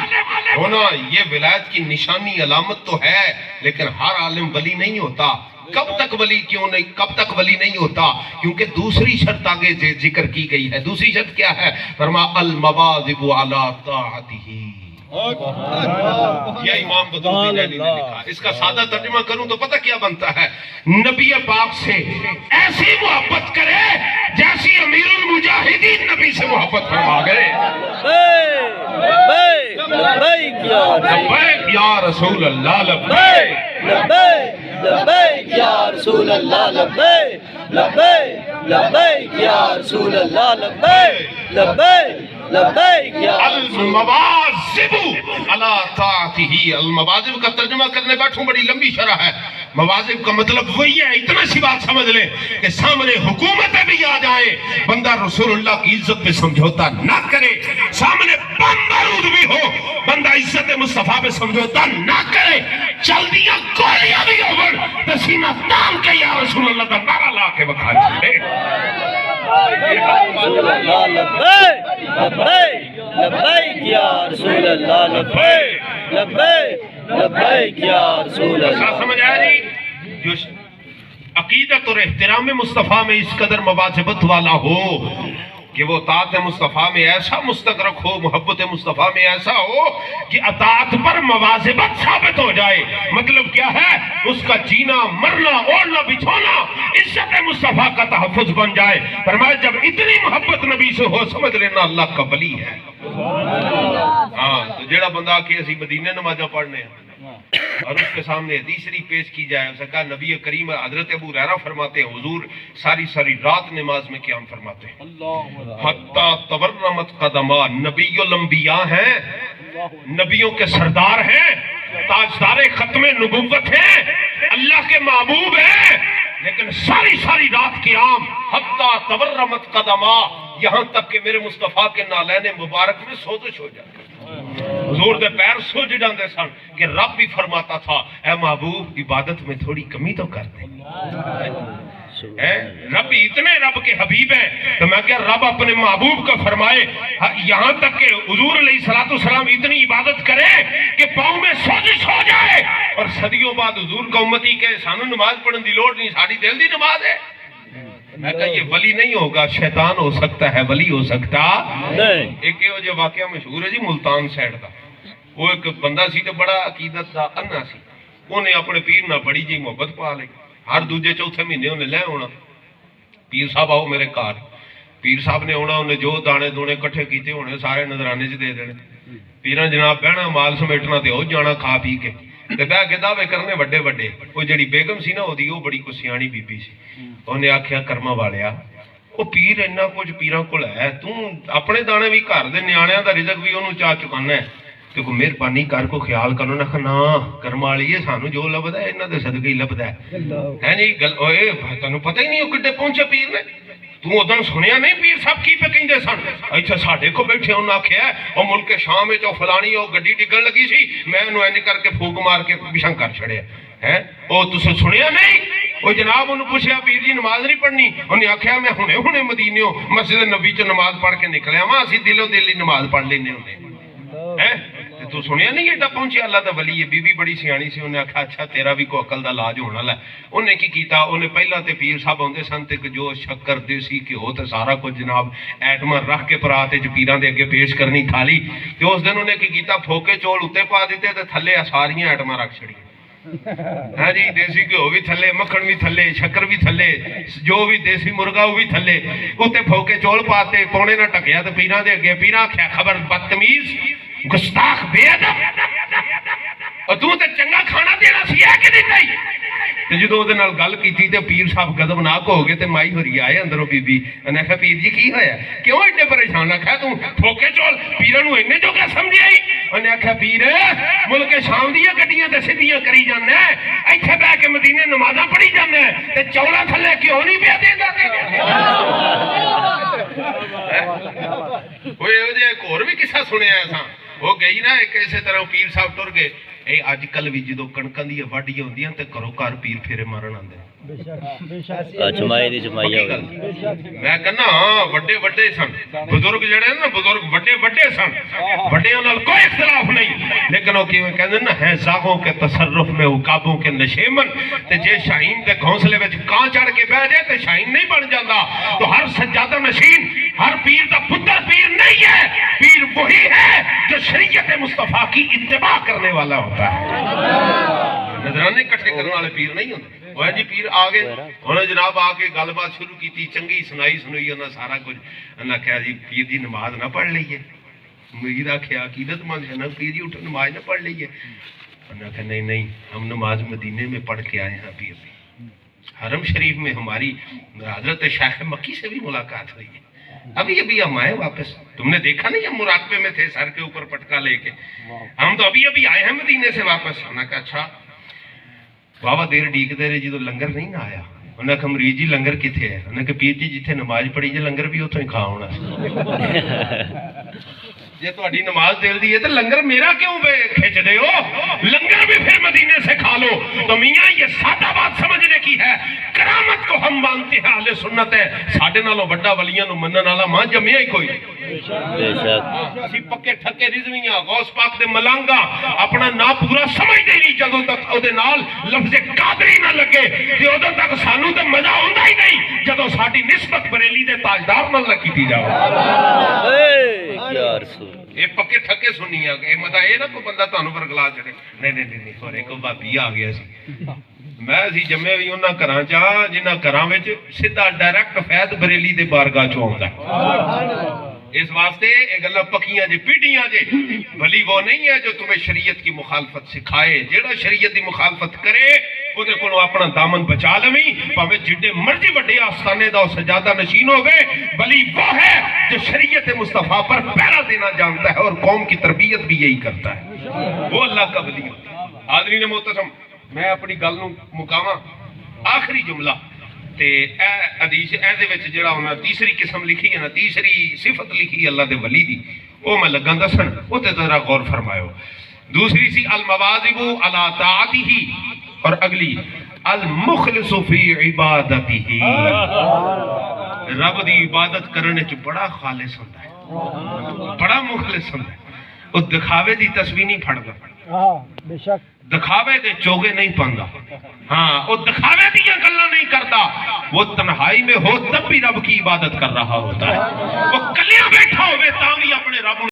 होना ये विलायत की निशानी अलामत तो है, लेकिन हर आलिम वली नहीं होता। कब तक वली क्यों नहीं, कब तक वली नहीं होता? क्योंकि दूसरी शर्त आगे जिक्र की गई है। दूसरी शर्त क्या है? फरमा अल मवाज़िबु अला ताअतिही। यह इमाम बदरुद्दीन अली ने लिखा। इसका सादा तर्जुमा करूं तो पता क्या बनता है? नबी पाक से ऐसी मोहब्बत करे जैसी अमीरुल मुजाहिदीन नबी से मोहब्बत फरमा गए। लब्बैक या रसूल अल्लाह, लब्बैक लब्बैक या रसूल अल्लाह, लब्बैक या रसूल अल्लाह, लब्बैक या अल मवाज़िबु अला ताअतिही। अल मवाज़िब का तर्जुमा करने बैठूं बड़ी लंबी शरह है। मवाज़िब का मतलब वही है, इतना सी बात समझ ले कि सामने हुकूमतें भी आ जाए, बंदा रसूलुल्लाह की इज्जत पे समझौता ना करे। सामने बम बारूद भी हो, बंदा इज्जत मुस्तफा पे समझौता ना करे। चलदियां गोलियां भी हो तो सीना तान के या रसूलुल्लाह का नारा ला के बखा चले। लब्बैक या रसूल अल्लाह, लब्बैक या रसूल अल्लाह। समझ आया जी? जो अकीदत और एहतराम मुस्तफ़ा में इस कदर मवाज़िबत वाला हो कि वो अतात मुस्तफ़ा में ऐसा मुस्तगरक हो, मोहब्बत मुस्तफ़ा में ऐसा हो कि अतात पर मवाज़िबत साबित हो जाए। मतलब क्या है? उसका जीना, मरना, ओढ़ना, बिछोना इज्जत मुस्तफ़ा का तहफ़्फ़ुज़ बन जाए। फरमाया जब इतनी मोहब्बत नबी से हो, समझ लेना अल्लाह का वली है। हाँ, तो जेड़ा बंदा के असी मदीने नमाज़ां पढ़ने और उसके सामने हदीस शरीफ पेश की जाए, उसने कहा नबी करीम हज़रत अबू हुरैरा फरमाते हैं हुजूर सारी सारी रात नमाज में क़याम फरमाते हैं। हत्ता तवर्रमत कदमा। नबीयुल अंबिया हैं, नबियों के सरदार हैं, ताजदार खत्मे नबुव्वत हैं, अल्लाह के महबूब हैं, लेकिन सारी सारी रात क़याम। हत्ता तवर्रमत कदमा, यहाँ तक कि मेरे मुस्तफ़ा के नालैन मुबारक में सोजिश हो जाए। हुजूर दे पैर सुज जाते सन कि रब भी फरमाता था ऐ महबूब इबादत में थोड़ी कमी तो कर दे। रब इतने रब के हबीब हैं, तो मैं क्या रब अपने महबूब का फरमाए यहाँ तक कि हुजूर अलैहिस्सलाम इतनी इबादत करे कि पाँव में सोजिश हो जाए। और सदियों बाद हुजूर का उम्मती के सानू नमाज पढ़ने की लोड़ नहीं, साड़ी दिल की नमाज है। मैं कहा ये वली नहीं होगा, शैतान हो सकता है, वली हो सकता नहीं। एक जो वाकया मशहूर है जी मुल्तान साइड का। वो एक बंदा सी तो बड़ा अकीदत का अन्ना सी, उन्हें अपने पीर नाल बड़ी जी मुहब्बत पा ली। हर दूजे चौथे महीने उन्हें लै आना, पीर साहब आओ मेरे घर। पीर साहब ने आना, उन्हें जो दाने दूने कट्ठे किए होने सारे नजराने च दे देने। पीर जनाब बहना माल समेटना ते जाना खा पी के ते बह के दावे करने वड्डे वड्डे। वो जिहड़ी बेगम सी ना ओदी, वो बड़ी कोई सियाणी बीबी सी। उन्हें आख्या कर्मा वालिया वो पीर इन्ना कुछ पीरां कोल है, तू अपने दाने भी घर दे न्याणियां दा रिज़क भी उन्होंने चा चुकाना है, तो कोई मेहरबानी कर को ख्याल करो ना। ना कर्म वाली सानू जो लभदा है इन्हां दे सदके ही लभदा है जी। गल ओए तैनूं पता ही नहीं वो किड्डे पहुंचे पीर ने। तू उदन सुनिया नहीं पीर साहब की पे कहंदे सन? इत्थे साडे को बैठे उन्हें आख्या और मुल्क शाम विच फलानी वो गड्डी डिगण लगी सी, मैं उन्होंने इंज करके फूक मार के पिछां कर छड़िया है। वो तुसीं सुनिया नहीं? वो जनाब उन्होंने पूछा पीर जी नमाज नहीं पढ़नी? उन्हें आख्या मैं हुणे हुणे मदीने मस्जिद नबी च नमाज पढ़ के निकलिया वा, असीं दिलो दिल ही नमाज पढ़ लेने होंदे हैं। तू सुनिया नहीं एडा पहुंचे अल्लाह दा वली है। बीबी बड़ी सियाणी सी, उन्हें आख्या अच्छा तेरा भी कोई अकल दा इलाज होने वाला है। उन्हें की कीता, उन्हें पहला ते पीर साहब आउंदे सन ते जो शक्कर देसी घिओ ते सारा कुछ जनाब ऐटमां रख के परात च पीरां दे अगे पेश करनी थाली। ते उस दिन उन्हें की कीता, फोके चौल उत्ते पा दिते ते थल्ले सारियां ऐटमां रख छड़ियां। हाँ जी, देसी घिओ भी थल्ले, मक्खन भी थल्ले, शक्कर भी थल्ले, जो भी देसी मुर्गा वो भी थल्ले, उत्ते फोके चौल पाते, पौने ना ढकिया ते पीरां दे अगे। पीरां आख्या खबर बदतमीज गुस्ताख बेअदब, और तू तो चंगा खाना देना सी है कि नहीं? ते जो ਉਹਦੇ ਨਾਲ ਗੱਲ ਕੀਤੀ ਤੇ ਪੀਰ ਸਾਹਿਬ ਗਜ਼ਬਨਾਕ ਹੋ ਗਏ ਤੇ ਮਾਈ ਹੋਰੀ ਆਏ ਅੰਦਰੋਂ ਬੀਬੀ। ਉਹਨੇ ਆਖਿਆ ਪੀਰ ਜੀ ਕੀ ਹੋਇਆ, ਕਿਉਂ ਇੱਡੇ ਪਰੇਸ਼ਾਨ? ਆਖਿਆ ਤੂੰ ਫੋਕੇ ਚੋਲ ਪੀਰਾਂ ਨੂੰ ਇੰਨੇ ਜੋਗਾ ਸਮਝਿਆ ਹੀ? ਉਹਨੇ ਆਖਿਆ ਪੀਰ ਮੁਲਕੇ ਸ਼ਾਮ ਦੀਆਂ ਗੱਡੀਆਂ ਤੇ ਸਿੱਧੀਆਂ ਕਰੀ ਜਾਂਦਾ, ਇੱਥੇ ਬਹਿ ਕੇ ਮਦੀਨੇ ਨਮਾਜ਼ਾਂ ਪੜ੍ਹੀ ਜਾਂਦਾ ਤੇ ਚੌਲਾਂ ਥੱਲੇ ਕਿਉਂ ਨਹੀਂ ਪਿਆ ਦੇਂਦਾ? ਓਏ ਉਹਦੇ ਇੱਕ ਹੋਰ ਵੀ ਕਿੱਸਾ ਸੁਣਿਆ ਅਸਾਂ। ਉਹ ਗਈ ਨਾ ਇੱਕ ਇਸੇ ਤਰ੍ਹਾਂ ਪੀਰ ਸਾਹਿਬ ਟੁਰ ਗਏ। ਇਹ ਅੱਜ ਕੱਲ ਵੀ ਜਦੋਂ ਕਣਕਾਂ ਦੀਆਂ ਵਾਢੀਆਂ ਹੁੰਦੀਆਂ ਤੇ ਘਰੋਂ ਘਰ ਪੀਰ ਫੇਰੇ ਮਾਰਨ ਆਉਂਦੇ। ਚਮਾਈ ਦੀ ਚਮਾਈ ਆ ਮੈਂ ਕਹਿੰਦਾ ਹਾਂ ਵੱਡੇ ਵੱਡੇ ਸਨ ਬਜ਼ੁਰਗ ਜਿਹੜੇ ਨਾ ਬਜ਼ੁਰਗ ਵੱਡੇ ਵੱਡੇ ਸਨ ਵੱਡਿਆਂ ਨਾਲ ਕੋਈ ਇਖਤਲਾਫ ਨਹੀਂ ਲੇਕਿਨ ਉਹ ਕਿਵੇਂ ਕਹਿੰਦੇ ਨਾ ਹੈ ਜ਼ਾਗੋਂ ਕੇ ਤਸਰਫ में उकाबों के नशेमन ते जे शाहीन के घोंसले विच कां चढ़ के बह जाए तो शाहीन नहीं बन जाता तो हर सज्जादा नशीन हर पीर का पुत्र पीर नहीं है पीर वही है जो शरीयत मुस्तफा की इत्तिबा करने वाला होता है नजराने इकट्ठे करने वाले पीर नहीं होंगे वो जी पीर आ गए उन्होंने जनाब आके गलबात शुरू की चंगी सुनाई सुनई उन्हें सारा कुछ उन्हें कहा जी पीर की नमाज ना पढ़ लीए मुरीद आख्या अकीदतमंद है ना पीर जी उठो नमाज ना पढ़ लीए उन्होंने कहा नहीं नहीं हम नमाज मदीने में पढ़ के आए हैं अभी अभी हरम शरीफ में हमारी हजरत शाह मक्की से भी मुलाकात हुई है अभी अभी हम आए वापस तुमने देखा नहीं हम मुराकबे में थे सर के ऊपर पटका लेके हम तो अभी अभी आए हैं मदीने से वापस उन्होंने कहा अच्छा बाबा देर डीकते रहे जो लंगर नहीं ना आया उन्हें कहा मरीज जी लंगर किथे है उन्हें कहा पीर जी जिथे नमाज पढ़ी जे लंगर भी उतो ही खा होना जे तुम्हारी नमाज दिल दी है तो लंगर मेरा क्यों खिंच दे हो लंगर भी फिर मदीने से खा लो तो मियां ये सादा बात समझने की है करामत को हम मानते हैं अहले सुन्नत है साडे नालों बड़ा वलियां नु मनन वाला मां जम्मिया ही कोई बेशक ਅਸੀਂ ਪੱਕੇ ਠੱਕੇ ਰਿਜ਼ਵੀਆਂ ਗੌਸ ਪਾਕ ਦੇ ਮਲਾਂਗਾ ਆਪਣਾ ਨਾ ਪੂਰਾ ਸਮਝਦੇ ਨਹੀਂ ਜਦੋਂ ਤੱਕ ਉਹਦੇ ਨਾਲ ਲਫ਼ਜ਼ ਕਾਦਰੀ ਨਾ ਲੱਗੇ ਤੇ ਉਦੋਂ ਤੱਕ ਸਾਨੂੰ ਤੇ ਮਜ਼ਾ ਆਉਂਦਾ ਹੀ ਨਹੀਂ ਜਦੋਂ ਸਾਡੀ ਨਿਸਬਤ ਬਰੇਲੀ ਦੇ ਤਾਜਦਾਰ ਨਾਲ ਕੀਤੀ ਜਾਵੇ ਏ ਯਾ ਰਸੂਲ ਇਹ ਪੱਕੇ ਠੱਕੇ ਸੁਣੀਆਂ ਇਹ ਮਤਾ ਇਹ ਨਾ ਕੋਈ ਬੰਦਾ ਤੁਹਾਨੂੰ ਵਰਗਲਾ ਚੜੇ ਨਹੀਂ ਨਹੀਂ ਨਹੀਂ ਹੋਰੇ ਕੋ ਬਾਬੀ ਆ ਗਿਆ ਸੀ ਮੈਂ ਅਸੀਂ ਜੰਮੇ ਵੀ ਉਹਨਾਂ ਘਰਾਂ ਚ ਜਿਨ੍ਹਾਂ ਘਰਾਂ ਵਿੱਚ ਸਿੱਧਾ ਡਾਇਰੈਕਟ ਫੈਦ ਬਰੇਲੀ ਦੇ ਬਾਰਗਾਹ ਚੋਂ ਆਉਂਦਾ इस वास्ते गल्ला पक्कियां जे पीढ़ियां जे भली वो नहीं है जो तुम्हें शरीयत की मुखालफत सिखाए जेड़ा शरीयत की मुखालफत करे ਉਹਦੇ ਕੋਲੋਂ ਆਪਣਾ दामन बचा लवी भावे जिड्डे मर्जी वड्डे आस्थाने दा सजादा नशीन होवे भली वो है जो शरीयत मुस्तफा पर पहरा देना जानता है और कौम की तरबियत भी यही करता है वो अल्लाह का वली होता है हाज़रीन मोहतरम मैं अपनी गल नूं मुकावां आखिरी जुमला ते हदीस ਇਹਦੇ ਵਿੱਚ ਜਿਹੜਾ ਉਹਨਾਂ ਤੀਸਰੀ ਕਿਸਮ ਲਿਖੀ ਹੈ ਨਾ ਤੀਸਰੀ ਸਿਫਤ ਲਿਖੀ ਅੱਲਾ ਦੇ ਵਲੀ ਦੀ ਉਹ ਮੈਂ ਲੱਗਾ ਦੱਸਣ ਉਹ ਤੇ ਜ਼ਰਾ ਗੌਰ ਫਰਮਾਇਓ दूसरी सी अल मवाजिबु अला ताअतिही और अगली अल मुखलिसु फी इबादतिही रब दी इबादत करने च बड़ा खालिस होता है बड़ा मुखलिस होता है वो दिखावे दी तस्वीर नहीं फड़दा हां बेशक दिखावे दे चोगे नहीं पांदा हाँ वो दिखावे दी गल्ला नहीं करता वो तन्हाई में हो तब भी रब की इबादत कर रहा होता है वो कलियां बैठा होवे तां भी अपने रब